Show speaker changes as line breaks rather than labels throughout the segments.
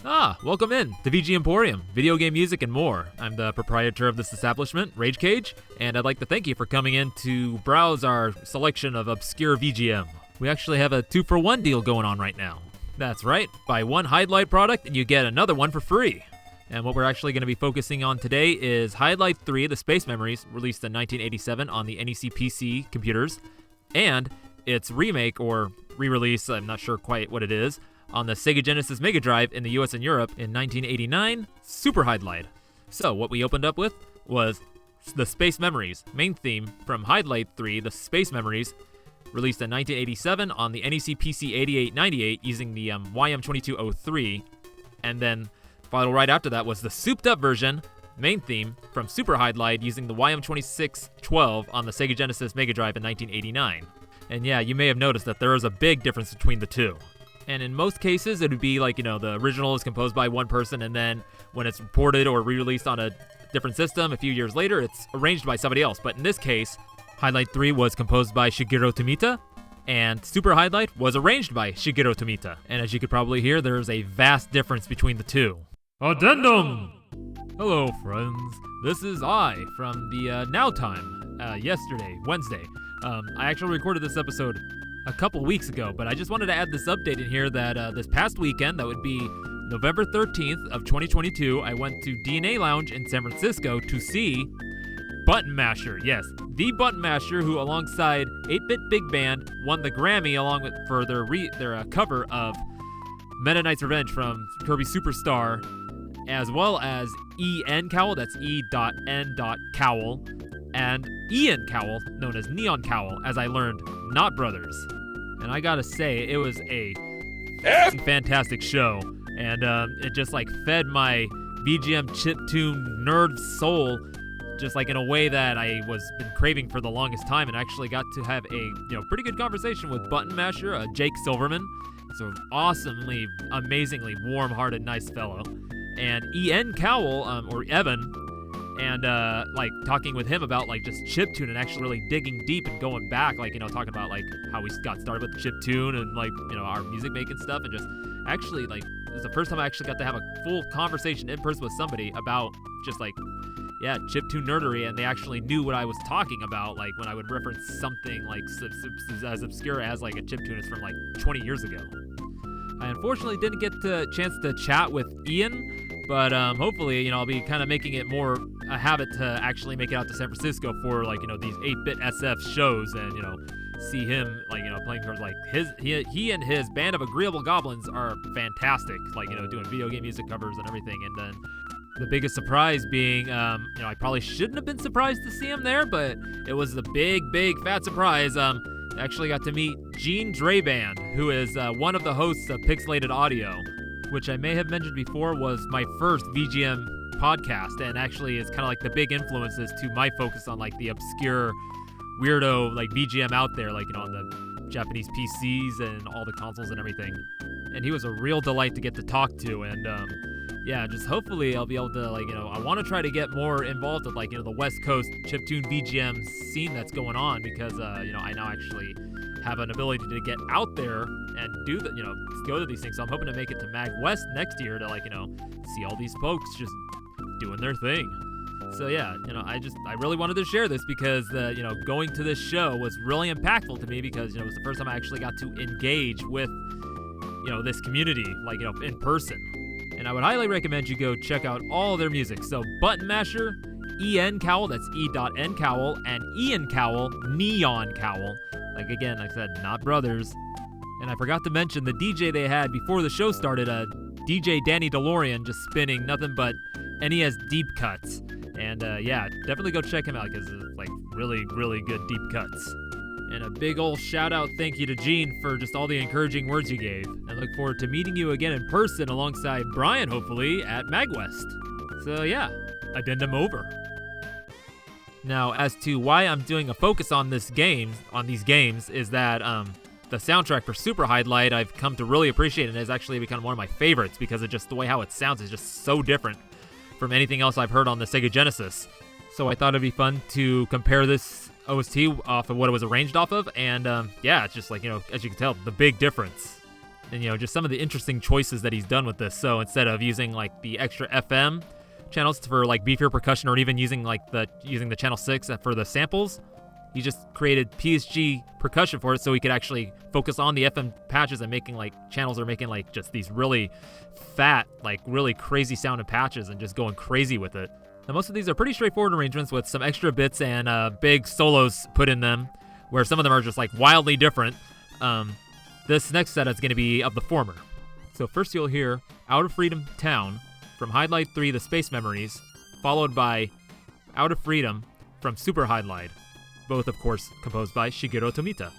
Welcome in to VG Emporium, video game music and more. I'm the proprietor of this establishment, Rage Cage, and I'd like to thank you for coming in to browse our selection of obscure VGM. We actually have a 2-for-1 deal going on right now. That's right, buy one Hydlide product and you get another one for free. And what we're actually going to be focusing on today is Hydlide 3, the Space Memories, released in 1987 on the NEC PC computers, and its remake or re-release, I'm not sure quite what it is, on the Sega Genesis Mega Drive in the US and Europe in 1989, Super Hydlide. So what we opened up with was the Space Memories, main theme from Hydlide 3, the Space Memories, released in 1987 on the NEC PC 8898 using the YM2203, and then followed right after that was the souped up version, main theme from Super Hydlide using the YM2612 on the Sega Genesis Mega Drive in 1989. And yeah, you may have noticed that there is a big difference between the two. And in most cases, it would be like, the original is composed by one person, and then when it's ported or re-released on a different system a few years later, it's arranged by somebody else. But in this case, Hydlide 3 was composed by Shigeru Tomita, and Super Hydlide was arranged by Shigeru Tomita. And as you could probably hear, there's a vast difference between the two. Addendum! Hello, friends. This is I from the Now Time, yesterday, Wednesday. I actually recorded this episode a couple weeks ago, but I just wanted to add this update in here that this past weekend, that would be November 13th of 2022, I went to DNA Lounge in San Francisco to see Button Masher. Yes, the Button Masher, who alongside 8-Bit Big Band won the Grammy along with for their cover of Meta Knight's Revenge from Kirby Superstar, as well as E.N. Cowell, that's E.N. Cowell, and Ian Cowell, known as Neon Cowell, as I learned, not brothers. And I gotta say, it was a fantastic show, and it just fed my VGM chiptune nerd soul, just in a way that I was been craving for the longest time, and actually got to have a pretty good conversation with Button Masher, Jake Silverman. He's an awesomely, amazingly warm-hearted, nice fellow, and E.N. Cowell, or Evan. And talking with him about just chiptune and actually really digging deep and going back, talking about how we got started with chiptune and our music making stuff, and just actually it was the first time I actually got to have a full conversation in person with somebody about just chiptune nerdery, and they actually knew what I was talking about, when I would reference something as obscure as a chiptune is from 20 years ago. I unfortunately didn't get the chance to chat with Ian, but hopefully, I'll be kind of making it more a habit to actually make it out to San Francisco for these 8-bit SF shows, and see him playing cards. He and his band of agreeable goblins are fantastic, doing video game music covers and everything. And then the biggest surprise being, I probably shouldn't have been surprised to see him there, but it was the big fat surprise. Actually got to meet Gene Draband, who is one of the hosts of Pixelated Audio, which I may have mentioned before was my first VGM podcast, and actually is kind of the big influences to my focus on the obscure weirdo VGM out there, on the Japanese PCs and all the consoles and everything. And he was a real delight to get to talk to, and just hopefully I'll be able to I want to try to get more involved with the West Coast chiptune VGM scene that's going on, because I now actually have an ability to get out there and do go to these things. So I'm hoping to make it to Mag West next year to see all these folks just doing their thing. So yeah, I really wanted to share this because going to this show was really impactful to me, because it was the first time I actually got to engage with this community in person. And I would highly recommend you go check out all their music. So Button Masher, E.N. Cowell, that's E.N. Cowell, and Ian Cowell, Neon Cowell. Again, like I said, not brothers. And I forgot to mention the DJ they had before the show started, DJ Danny DeLorean, just spinning nothing but NES deep cuts. And definitely go check him out, because it's really, really good deep cuts. And a big old shout out thank you to Gene for just all the encouraging words you gave. I look forward to meeting you again in person alongside Brian, hopefully, at MagWest. So yeah, addendum over. Now, as to why I'm doing a focus on these games, is that the soundtrack for Super Hydlide I've come to really appreciate, and has actually become one of my favorites, because of just the way how it sounds is just so different from anything else I've heard on the Sega Genesis. So I thought it'd be fun to compare this OST off of what it was arranged off of, and it's just as you can tell, the big difference. And, just some of the interesting choices that he's done with this. So instead of using like the extra FM channels for like beefier percussion, or even using the channel 6 for the samples, he just created PSG percussion for it, so he could actually focus on the FM patches and making like channels are making like just these really fat, like really crazy sounding patches and just going crazy with it. Now most of these are pretty straightforward arrangements with some extra bits and big solos put in them, where some of them are just like wildly different. This next set is going to be of the former. So first you'll hear Out of Freedom Town from Hydlide 3 The Space Memories, followed by Out of Freedom from Super Hydlide, both of course composed by Shigeru Tomita.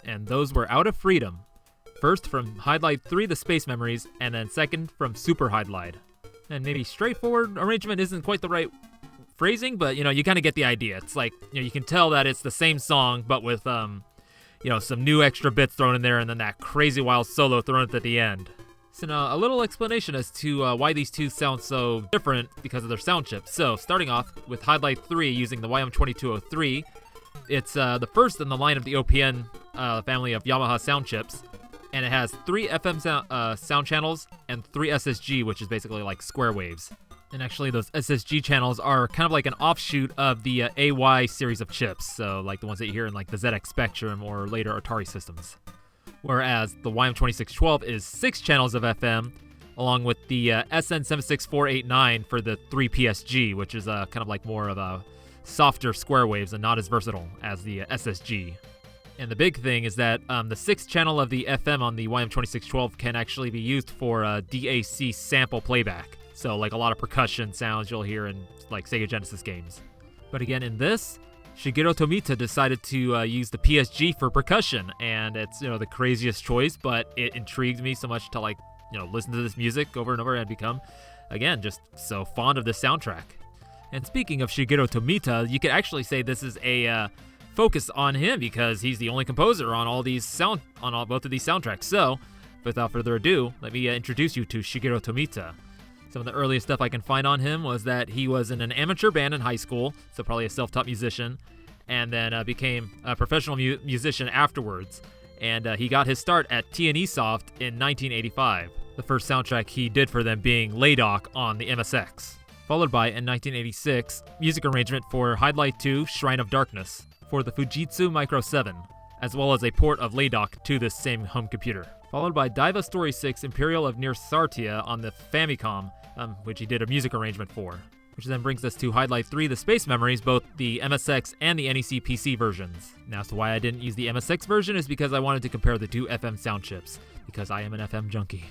And those were Out of Freedom. First from Hydlide 3 The Space Memories, and then second from Super Hydlide. And maybe straightforward arrangement isn't quite the right phrasing, but you kind of get the idea. It's like, you can tell that it's the same song, but with some new extra bits thrown in there, and then that crazy wild solo thrown at the end. So now a little explanation as to why these two sound so different because of their sound chips. So starting off with Hydlide 3 using the YM2203, it's the first in the line of the OPN family of Yamaha sound chips, and it has 3 FM sound channels and 3 SSG, which is basically like square waves. And actually those SSG channels are kind of like an offshoot of the AY series of chips, so like the ones that you hear in like the ZX Spectrum or later Atari systems. Whereas the YM2612 is 6 channels of FM, along with the SN76489 for the 3 PSG, which is kind of like more of a softer square waves and not as versatile as the SSG. And the big thing is that the 6th channel of the FM on the YM2612 can actually be used for DAC sample playback. So like a lot of percussion sounds you'll hear in like Sega Genesis games. But again, in this, Shigeru Tomita decided to use the PSG for percussion, and it's the craziest choice, but it intrigued me so much to listen to this music over and over and become, again, just so fond of this soundtrack. And speaking of Shigeru Tomita, you could actually say this is a focus on him because he's the only composer on both of these soundtracks. So, without further ado, let me introduce you to Shigeru Tomita. Some of the earliest stuff I can find on him was that he was in an amateur band in high school, so probably a self-taught musician, and then became a professional musician afterwards. And he got his start at T&E Soft in 1985, the first soundtrack he did for them being Laydock on the MSX. Followed by, in 1986, music arrangement for Hydlide 2 Shrine of Darkness for the Fujitsu Micro 7, as well as a port of Laydock to this same home computer. Followed by Diva Story 6 Imperial of Near Sartia on the Famicom, which he did a music arrangement for. Which then brings us to Hydlide 3 The Space Memories, both the MSX and the NEC PC versions. Now, as to why I didn't use the MSX version is because I wanted to compare the two FM sound chips, because I am an FM junkie.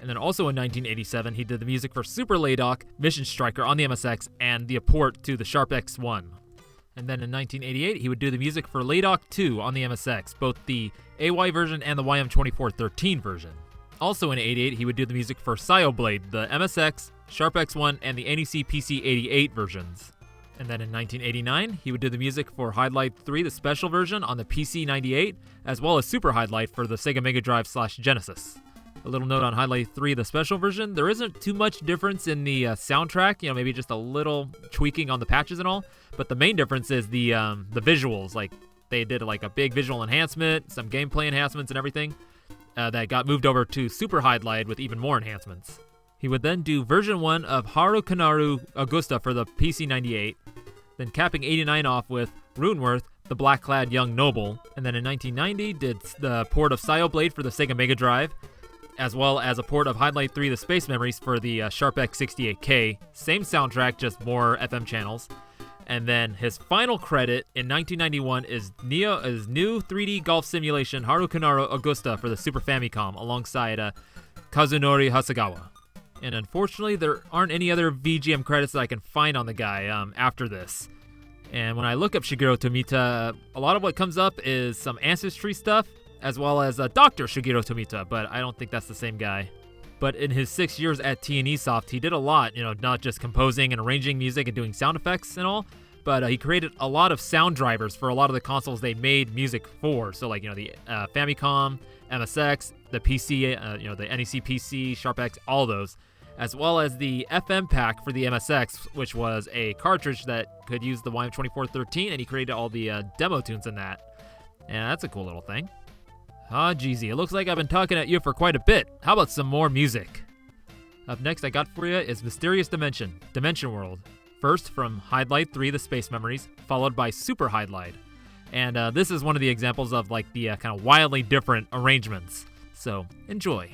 And then also in 1987, he did the music for Super Laydock, Mission Striker on the MSX, and the port to the Sharp X1. And then in 1988, he would do the music for Laydock 2 on the MSX, both the AY version and the YM2413 version. Also in 88, he would do the music for Blade, the MSX, Sharp X1, and the NEC PC 88 versions. And then in 1989, he would do the music for Hydlide 3, the special version on the PC 98, as well as Super Hydlide for the Sega Mega Drive / Genesis. A little note on Hydlide 3, the special version, there isn't too much difference in the soundtrack, maybe just a little tweaking on the patches and all, but the main difference is the visuals. Like, they did a big visual enhancement, some gameplay enhancements and everything, that got moved over to Super Hydlide with even more enhancements. He would then do version 1 of Haru Kanaru Augusta for the PC 98, then capping 89 off with Runeworth, the Black-Clad Young Noble, and then in 1990 did the port of Blade for the Sega Mega Drive, as well as a port of Hydlide 3 The Space Memories for the Sharp X68K, same soundtrack, just more FM channels. And then his final credit in 1991 is new 3D golf simulation Haru Kanaru Augusta for the Super Famicom alongside Kazunori Hasegawa. And unfortunately, there aren't any other VGM credits that I can find on the guy after this. And when I look up Shigeru Tomita, a lot of what comes up is some Ancestry stuff, as well as Dr. Shigeru Tomita, but I don't think that's the same guy. But in his 6 years at T&E Soft, he did a lot, not just composing and arranging music and doing sound effects and all, but he created a lot of sound drivers for a lot of the consoles they made music for. So the Famicom, MSX, the PC, the NEC PC, Sharp X, all those, as well as the FM pack for the MSX, which was a cartridge that could use the YM2413, and he created all the demo tunes in that. And that's a cool little thing. Ah, Jeezy, it looks like I've been talking at you for quite a bit. How about some more music? Up next I got for you is Mysterious Dimension World. First from Hydlide 3, The Space Memories, followed by Super Hydlide. And this is one of the examples of the kind of wildly different arrangements. So, enjoy.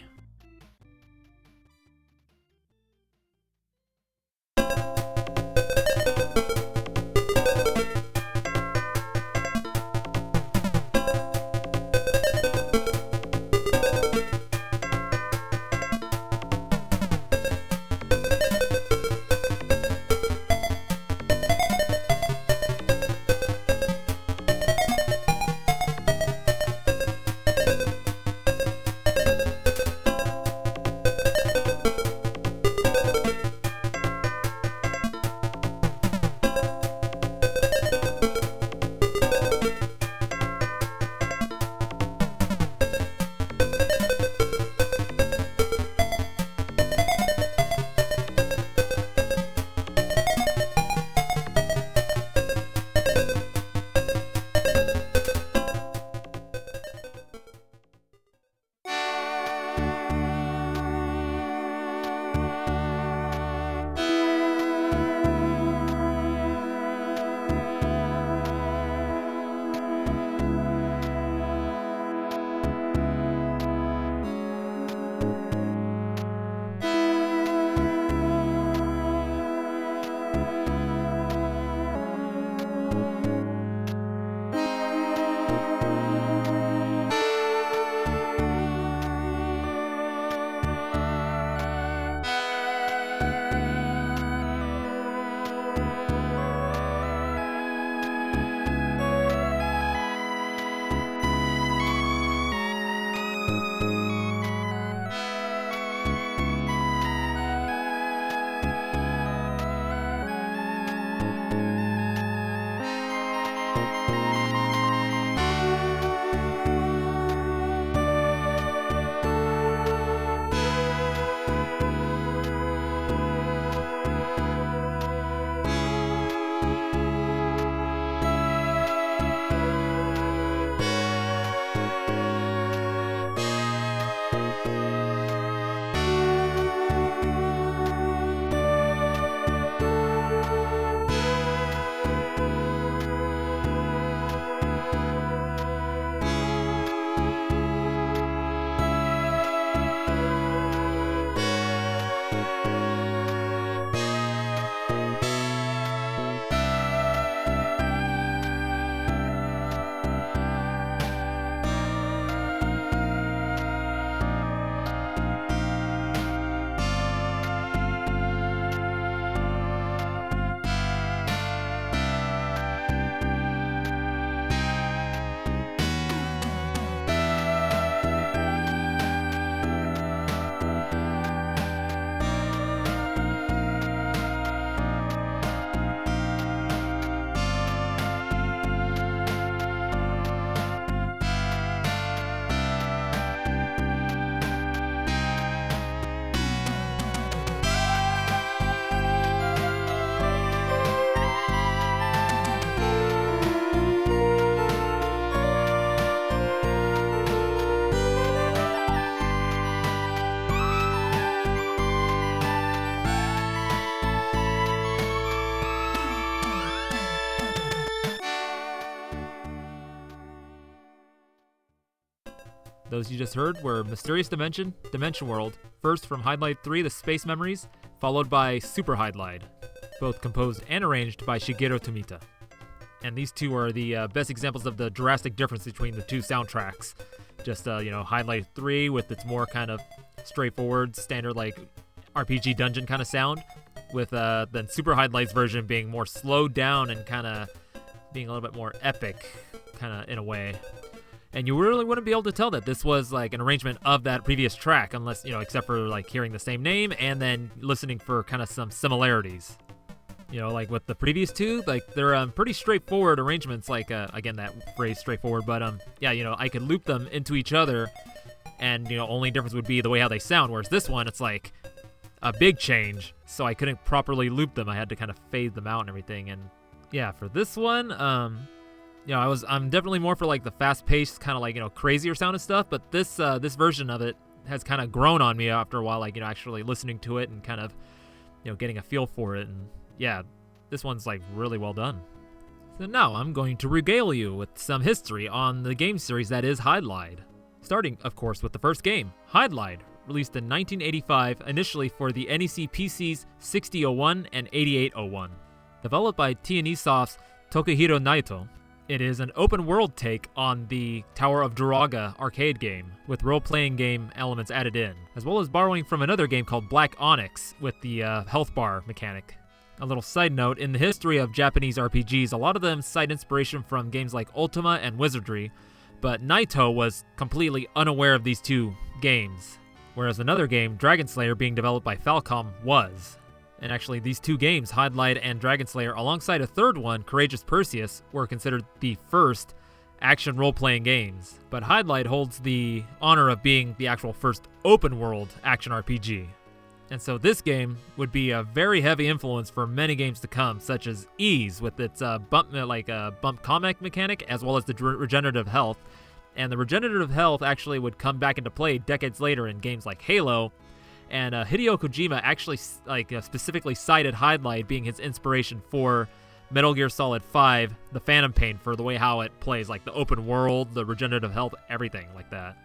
Those you just heard were Mysterious Dimension, Dimension World, first from Hydlide 3, the Space Memories, followed by Super Hydlide, both composed and arranged by Shigeru Tomita. And these two are the best examples of the drastic difference between the two soundtracks. Just, Hydlide 3 with its more kind of straightforward, standard, like, RPG dungeon kind of sound, with then Super Hydlide's version being more slowed down and kind of being a little bit more epic, kind of in a way. And you really wouldn't be able to tell that this was like an arrangement of that previous track unless, except for like hearing the same name and then listening for kind of some similarities. Like with the previous two, like they're pretty straightforward arrangements, like, again, that phrase straightforward, but I could loop them into each other and, only difference would be the way how they sound, whereas this one, it's like a big change, so I couldn't properly loop them. I had to kind of fade them out and everything, and yeah, for this one, I'm definitely more for like the fast-paced kind of like, crazier sound and stuff, but this version of it has kind of grown on me after a while, like, actually listening to it and kind of, getting a feel for it, and yeah, this one's like really well done. So now I'm going to regale you with some history on the game series that is Hydlide. Starting, of course, with the first game, Hydlide, released in 1985, initially for the NEC PCs 6001 and 8801. Developed by T&E Soft's Tokihiro Naito, it is an open-world take on the Tower of Duraga arcade game, with role-playing game elements added in, as well as borrowing from another game called Black Onyx with the health bar mechanic. A little side note, in the history of Japanese RPGs, a lot of them cite inspiration from games like Ultima and Wizardry, but Naito was completely unaware of these two games, whereas another game, Dragon Slayer, being developed by Falcom, was. And actually, these two games, Hydlide and Dragon Slayer, alongside a third one, Courageous Perseus, were considered the first action role-playing games. But Hydlide holds the honor of being the actual first open-world action RPG. And so this game would be a very heavy influence for many games to come, such as Ease with its bump combat mechanic, as well as the regenerative health. And the regenerative health actually would come back into play decades later in games like Halo. And Hideo Kojima actually specifically cited Hydlide being his inspiration for Metal Gear Solid 5, The Phantom Pain, for the way how it plays, like the open world, the regenerative health, everything like that.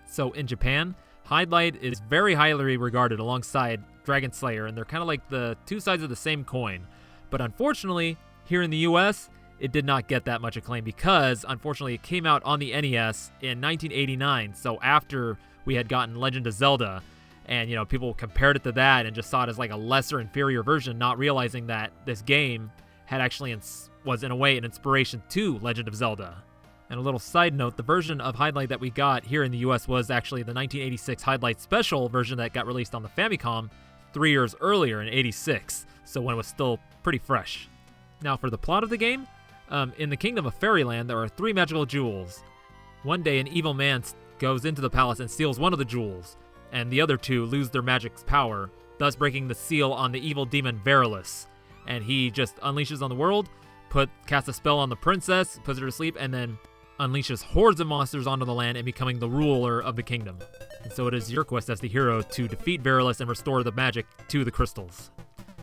So in Japan, Hydlide is very highly regarded alongside Dragon Slayer, and they're kind of like the two sides of the same coin. But unfortunately, here in the US, it did not get that much acclaim because, unfortunately, it came out on the NES in 1989, so after we had gotten Legend of Zelda, and, people compared it to that and just saw it as like a lesser, inferior version, not realizing that this game had actually was in a way an inspiration to Legend of Zelda. And a little side note, the version of Hydlide that we got here in the US was actually the 1986 Hydlide Special version that got released on the Famicom 3 years earlier in '86, so when it was still pretty fresh. Now for the plot of the game, in the Kingdom of Fairyland, there are 3 magical jewels. One day, an evil man goes into the palace and steals one of the jewels, and the other 2 lose their magic's power, thus breaking the seal on the evil demon Verilus. And he just unleashes on the world, casts a spell on the princess, puts her to sleep, and then unleashes hordes of monsters onto the land and becoming the ruler of the kingdom. And so it is your quest as the hero to defeat Verilus and restore the magic to the crystals.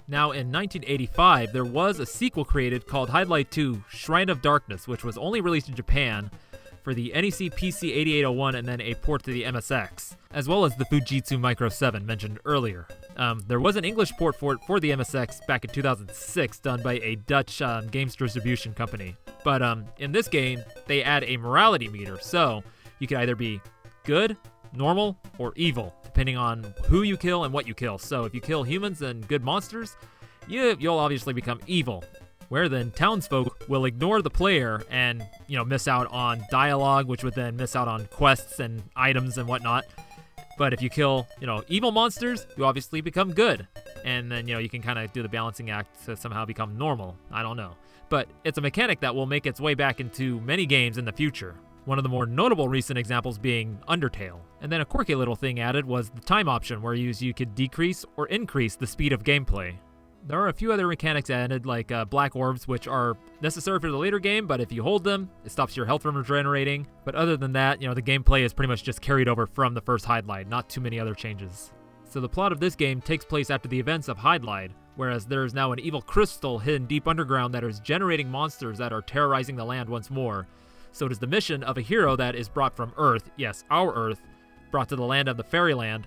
Now, in 1985, there was a sequel created called Hydlide 2 Shrine of Darkness, which was only released in Japan for the NEC PC 8801 and then a port to the MSX, as well as the Fujitsu Micro 7 mentioned earlier. There was an English port for it for the MSX back in 2006 done by a Dutch games distribution company. But in this game, they add a morality meter, so you can either be good, normal, or evil, depending on who you kill and what you kill. So if you kill humans and good monsters, you'll obviously become evil, where then townsfolk will ignore the player and, miss out on dialogue, which would then miss out on quests and items and whatnot. But if you kill, evil monsters, you obviously become good. And then, you can kind of do the balancing act to somehow become normal. I don't know. But it's a mechanic that will make its way back into many games in the future. One of the more notable recent examples being Undertale. And then a quirky little thing added was the time option, where you could decrease or increase the speed of gameplay. There are a few other mechanics added, like black orbs, which are necessary for the later game, but if you hold them, it stops your health from regenerating. But other than that, the gameplay is pretty much just carried over from the first Hydlide, not too many other changes. So the plot of this game takes place after the events of Hydlide, whereas there is now an evil crystal hidden deep underground that is generating monsters that are terrorizing the land once more. So it is the mission of a hero that is brought from Earth, yes, our Earth, brought to the land of the Fairyland,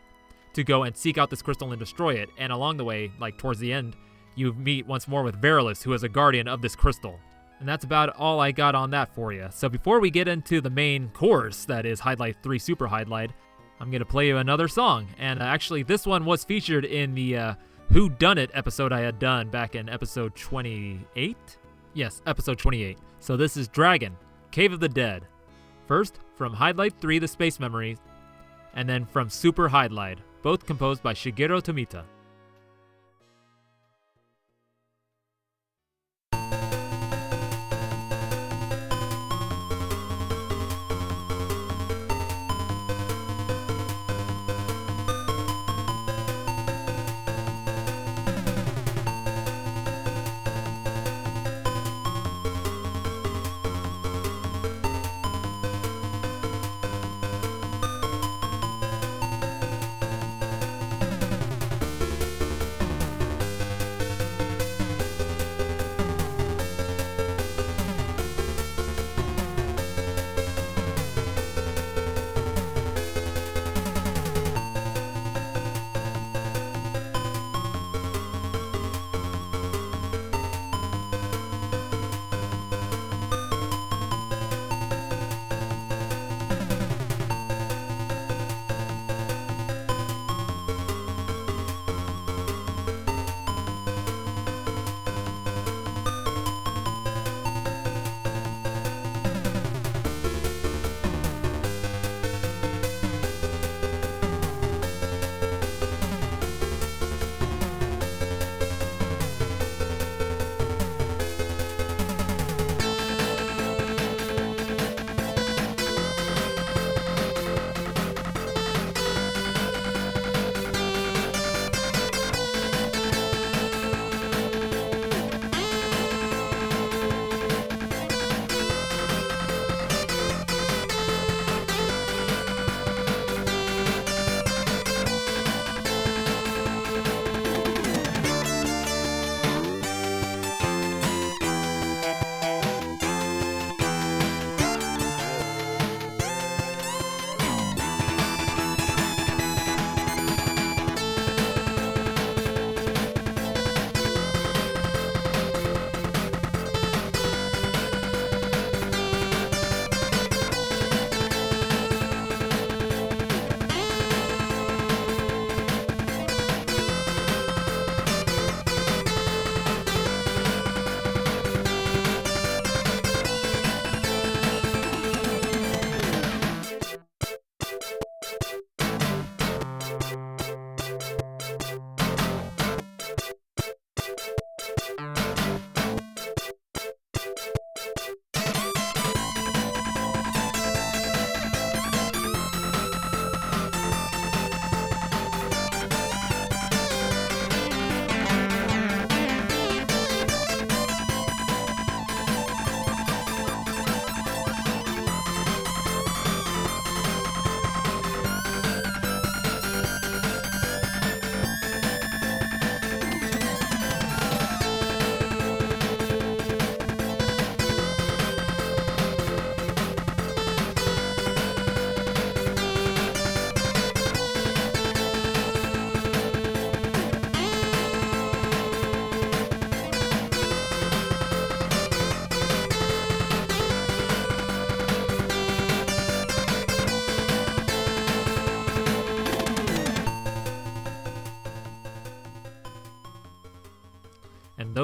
to go and seek out this crystal and destroy it. And along the way, towards the end, you meet once more with Verilus, who is a guardian of this crystal. And that's about all I got on that for you. So before we get into the main course, that is Hydlide 3 Super Hydlide, I'm going to play you another song. And actually, this one was featured in the Who Done It episode I had done back in episode 28? Yes, episode 28. So this is Dragon, Cave of the Dead. First, from Hydlide 3 The Space Memories, and then from Super Hydlide, both composed by Shigeru Tomita.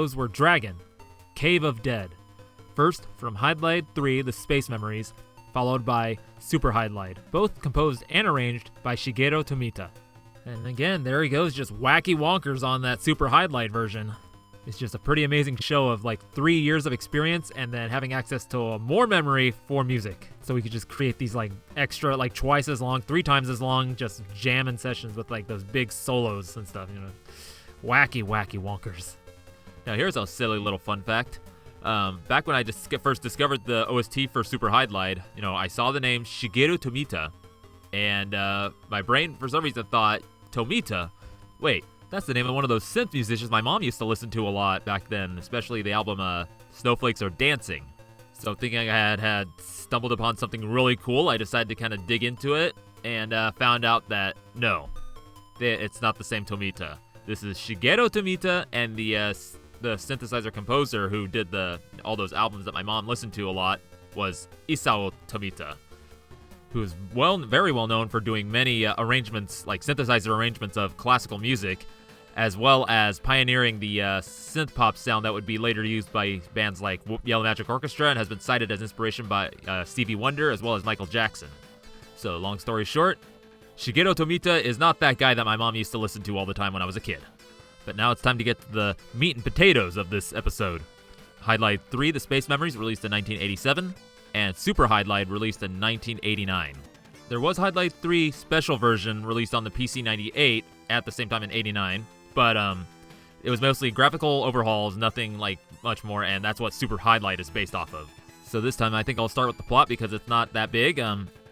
those were Dragon, Cave of Dead. First, from Hydlide 3, the Space Memories, followed by Super Hydlide, both composed and arranged by Shigeru Tomita. And again, there he goes, just wacky wonkers on that Super Hydlide version. It's just a pretty amazing show of like 3 years of experience and then having access to more memory for music. So we could just create these like extra, like twice as long, 3 times as long, just jamming sessions with like those big solos and stuff, you know. Wacky wonkers. Now here's a silly little fun fact. Back when I first discovered the OST for Super Hydlide, you know, I saw the name Shigeru Tomita, and my brain for some reason thought, Tomita? Wait, that's the name of one of those synth musicians my mom used to listen to a lot back then, especially the album Snowflakes Are Dancing. So thinking I had stumbled upon something really cool, I decided to kind of dig into it, and found out that, no, it's not the same Tomita. This is Shigeru Tomita, and the synthesizer composer who did all those albums that my mom listened to a lot was Isao Tomita, who's very well known for doing many arrangements, like synthesizer arrangements of classical music, as well as pioneering the synth pop sound that would be later used by bands like Yellow Magic Orchestra and has been cited as inspiration by Stevie Wonder as well as Michael Jackson. So long story short, Shigeru Tomita is not that guy that my mom used to listen to all the time when I was a kid. But now it's time to get to the meat and potatoes of this episode. Hydlide 3, The Space Memories, released in 1987, and Super Hydlide, released in 1989. There was Hydlide 3 special version released on the PC 98 at the same time in 89, but it was mostly graphical overhauls, nothing like much more, and that's what Super Hydlide is based off of. So this time I think I'll start with the plot because it's not that big.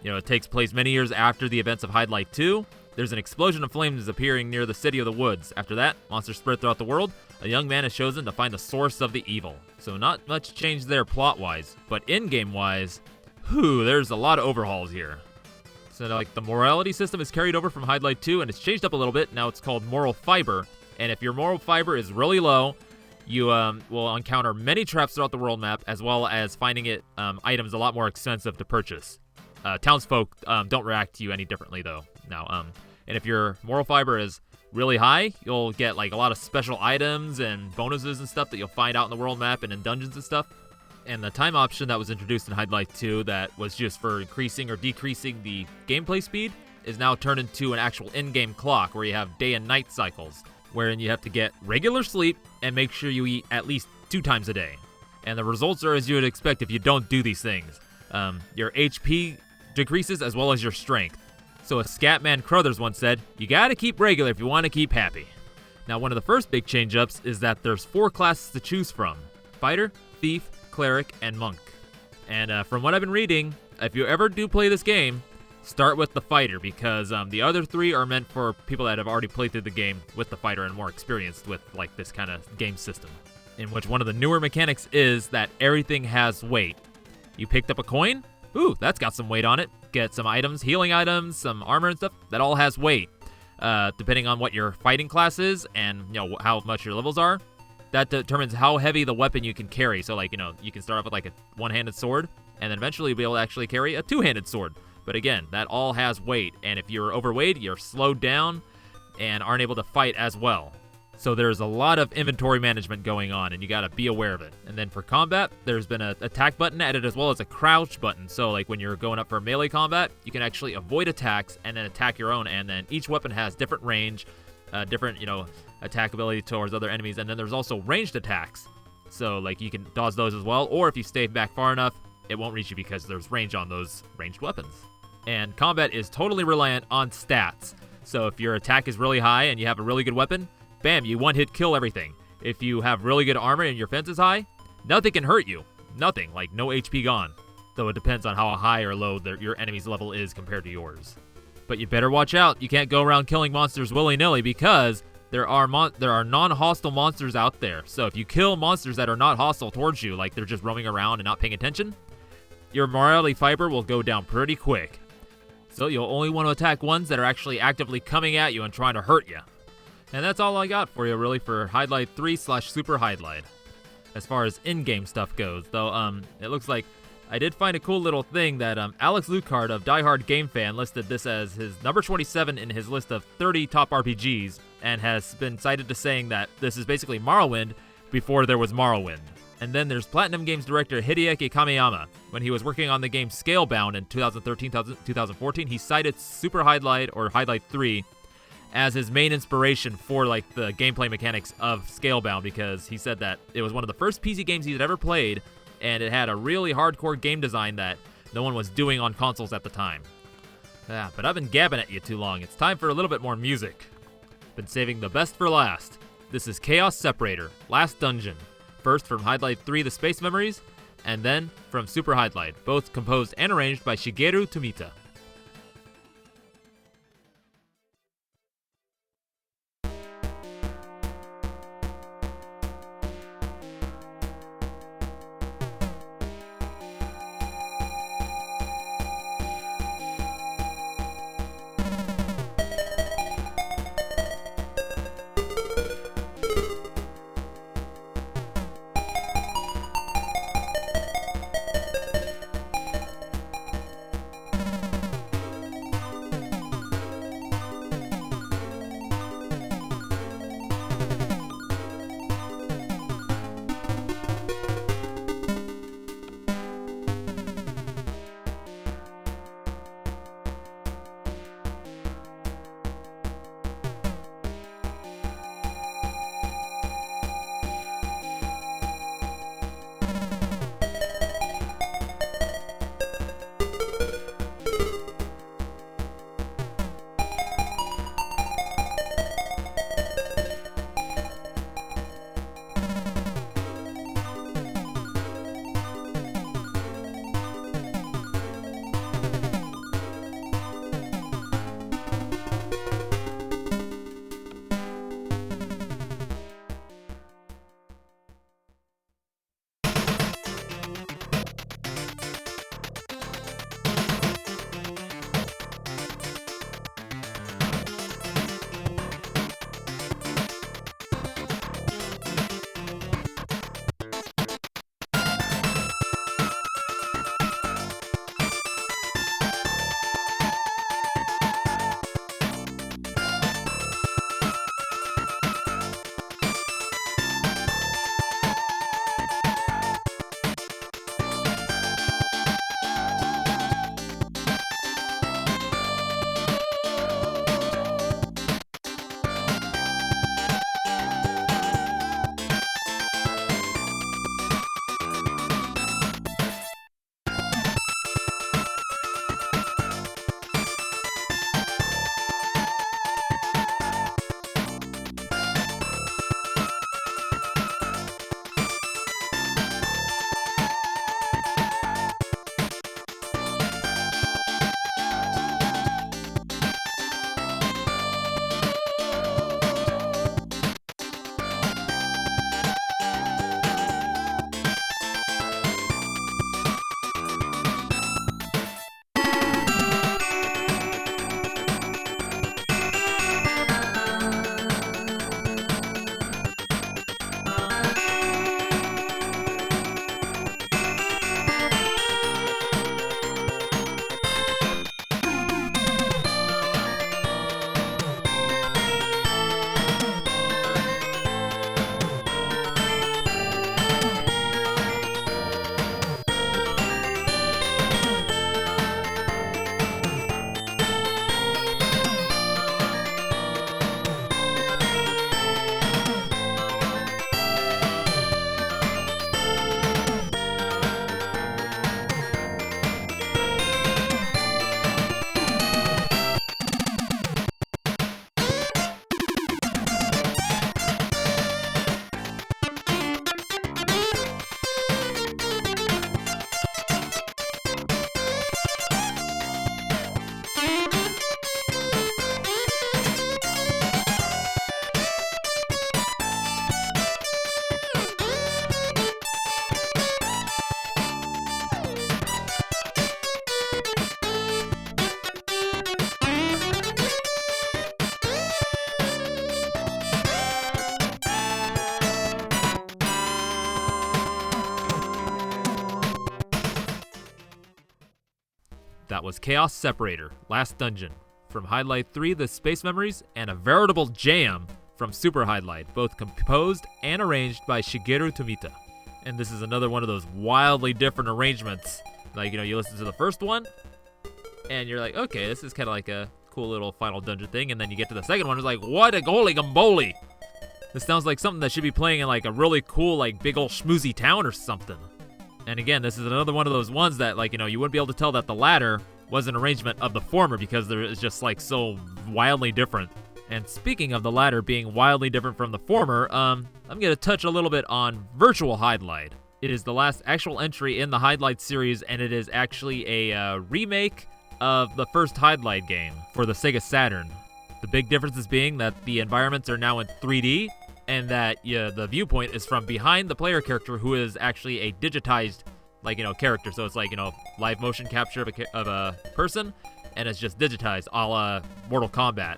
It takes place many years after the events of Hydlide 2. There's an explosion of flames appearing near the City of the Woods. After that, monsters spread throughout the world. A young man is chosen to find the source of the evil. So not much change there plot-wise, but in-game-wise, there's a lot of overhauls here. So like the morality system is carried over from Hydlide 2, and it's changed up a little bit. Now it's called Moral Fiber, and if your moral fiber is really low, you will encounter many traps throughout the world map, as well as finding items a lot more expensive to purchase. Townsfolk don't react to you any differently though. Now, and if your moral fiber is really high, you'll get like a lot of special items and bonuses and stuff that you'll find out in the world map and in dungeons and stuff. And the time option that was introduced in Hydlide 2 that was just for increasing or decreasing the gameplay speed is now turned into an actual in-game clock where you have day and night cycles, wherein you have to get regular sleep and make sure you eat at least 2 times a day. And the results are as you would expect if you don't do these things. Your HP decreases as well as your strength. So as Scatman Crothers once said, you gotta keep regular if you want to keep happy. Now one of the first big change-ups is that there's 4 classes to choose from: Fighter, Thief, Cleric, and Monk. And from what I've been reading, if you ever do play this game, start with the Fighter, because the other 3 are meant for people that have already played through the game with the Fighter and more experienced with like this kind of game system. In which one of the newer mechanics is that everything has weight. You picked up a coin? Ooh, that's got some weight on it. Get some items, healing items, some armor and stuff. That all has weight. Depending on what your fighting class is and how much your levels are, that determines how heavy the weapon you can carry. So like, you can start off with like a one-handed sword, and then eventually you'll be able to actually carry a two-handed sword. But again, that all has weight, and if you're overweight, you're slowed down and aren't able to fight as well. So there's a lot of inventory management going on, and you gotta be aware of it. And then for combat, there's been an attack button added as well as a crouch button. So like when you're going up for melee combat, you can actually avoid attacks and then attack your own. And then each weapon has different range, different, attack ability towards other enemies. And then there's also ranged attacks. So like you can dodge those as well, or if you stay back far enough, it won't reach you because there's range on those ranged weapons. And combat is totally reliant on stats. So if your attack is really high and you have a really good weapon, bam, you one-hit kill everything. If you have really good armor and your fence is high, nothing can hurt you. Nothing, like no HP gone. Though it depends on how high or low your enemy's level is compared to yours. But you better watch out. You can't go around killing monsters willy-nilly because there are non-hostile monsters out there. So if you kill monsters that are not hostile towards you, like they're just roaming around and not paying attention, your morality fiber will go down pretty quick. So you'll only want to attack ones that are actually actively coming at you and trying to hurt you. And that's all I got for you, really, for Hydlide 3/Super Hydlide. As far as in-game stuff goes, though, it looks like I did find a cool little thing that Alex Lucard of Die Hard Game Fan listed this as his number 27 in his list of 30 top RPGs, and has been cited to saying that this is basically Morrowind before there was Morrowind. And then there's Platinum Games director Hideaki Kamiyama. When he was working on the game Scalebound in 2013-2014, he cited Super Hydlide or Hydlide 3 as his main inspiration for like the gameplay mechanics of Scalebound, because he said that it was one of the first PC games he'd ever played, and it had a really hardcore game design that no one was doing on consoles at the time. But I've been gabbing at you too long. It's time for a little bit more music. Been saving the best for last. This is Chaos Separator, Last Dungeon. First from Hydlide 3 The Space Memories, and then from Super Hydlide, both composed and arranged by Shigeru Tomita. That was Chaos Separator, Last Dungeon, from Hydlide 3 The Space Memories, and a veritable jam from Super Hydlide, both composed and arranged by Shigeru Tomita. And this is another one of those wildly different arrangements. Like, you listen to the first one, and you're like, okay, this is kind of like a cool little final dungeon thing, and then you get to the second one, it's like, what a holy gamboli! This sounds like something that should be playing in like a really cool, like big old schmoozy town or something. And again, this is another one of those ones that, like, you wouldn't be able to tell that the latter was an arrangement of the former because there is just like so wildly different. And speaking of the latter being wildly different from the former, I'm gonna touch a little bit on Virtual Hydlide. It is the last actual entry in the Hydlide series, and it is actually a remake of the first Hydlide game for the Sega Saturn. The big differences being that the environments are now in 3D, and that the viewpoint is from behind the player character, who is actually a digitized, character. So it's like, live motion capture of a person, and it's just digitized, a la Mortal Kombat.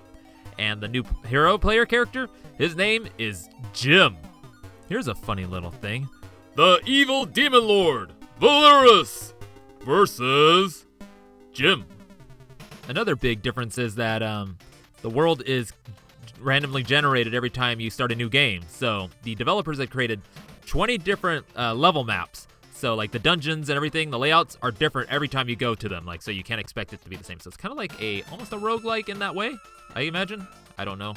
And the new hero player character, his name is Jim. Here's a funny little thing. The evil demon lord, Valorous, versus Jim. Another big difference is that the world is randomly generated every time you start a new game. So the developers had created 20 different level maps. So like the dungeons and everything, the layouts are different every time you go to them. So you can't expect it to be the same. So it's kind of like almost a roguelike in that way, I imagine. I don't know.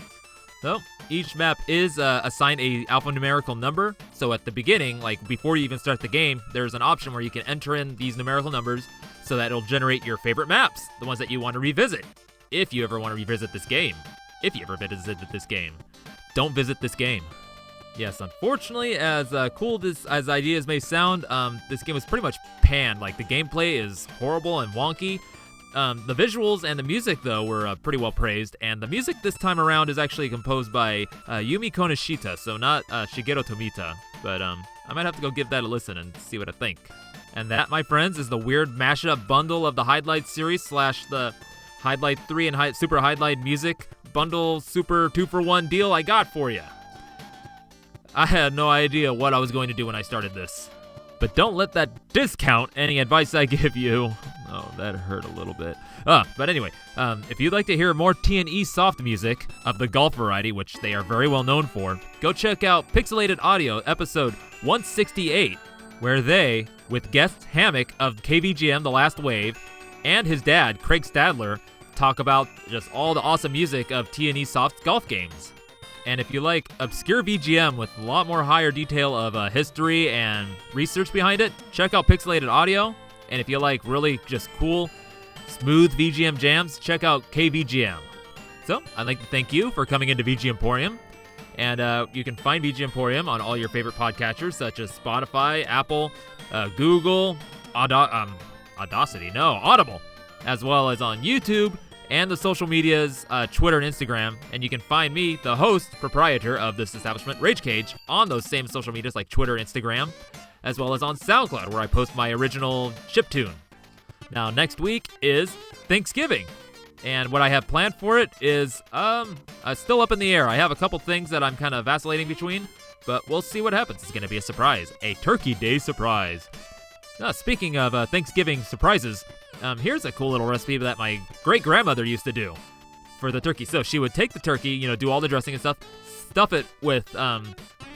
So each map is assigned a alphanumerical number. So at the beginning, like before you even start the game, there's an option where you can enter in these numerical numbers so that it'll generate your favorite maps, the ones that you want to revisit, if you ever want to revisit this game. If you ever visited this game. Don't visit this game. Yes, unfortunately, as cool as ideas may sound, this game was pretty much panned. Like, the gameplay is horrible and wonky. The visuals and the music, though, were pretty well praised. And the music this time around is actually composed by Yumi Konoshita, so not Shigeru Tomita. But I might have to go give that a listen and see what I think. And that, my friends, is the weird mashup bundle of the Hydlide series / the Hydlide 3 and Super Hydlide music bundle super 2-for-1 deal I got for you. I had no idea what I was going to do when I started this. But don't let that discount any advice I give you. Oh, that hurt a little bit. But anyway, if you'd like to hear more T&E soft music of the golf variety, which they are very well known for, go check out Pixelated Audio episode 168, where they, with guest Hammock of KVGM The Last Wave, and his dad, Craig Stadler, talk about just all the awesome music of T&E soft golf games. And if you like obscure VGM with a lot more higher detail of history and research behind it, check out Pixelated Audio. And if you like really just cool, smooth VGM jams, check out KVGM. So, I'd like to thank you for coming into VG Emporium. And you can find VG Emporium on all your favorite podcatchers, such as Spotify, Apple, Google, Audible, as well as on YouTube and the social medias, Twitter and Instagram. And you can find me, the host, proprietor of this establishment, Rage Cage, on those same social medias like Twitter and Instagram, as well as on SoundCloud, where I post my original chiptune. Now, next week is Thanksgiving, and what I have planned for it is still up in the air. I have a couple things that I'm kind of vacillating between, but we'll see what happens. It's going to be a surprise, a Turkey Day surprise. Speaking of Thanksgiving surprises, here's a cool little recipe that my great-grandmother used to do for the turkey. So she would take the turkey, do all the dressing and stuff, stuff it with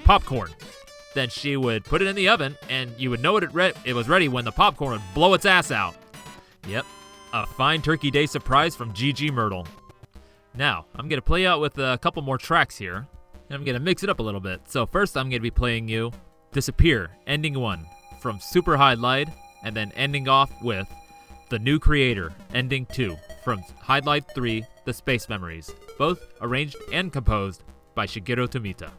popcorn. Then she would put it in the oven, and you would know it was ready when the popcorn would blow its ass out. Yep, a fine Turkey Day surprise from GG Myrtle. Now, I'm going to play out with a couple more tracks here, and I'm going to mix it up a little bit. So first, I'm going to be playing you Dissapear, Ending 1, from Super Hydlide, and then ending off with The New Creator, Ending 2, from Hydlide 3, The Space Memories, both arranged and composed by Shigeru Tomita.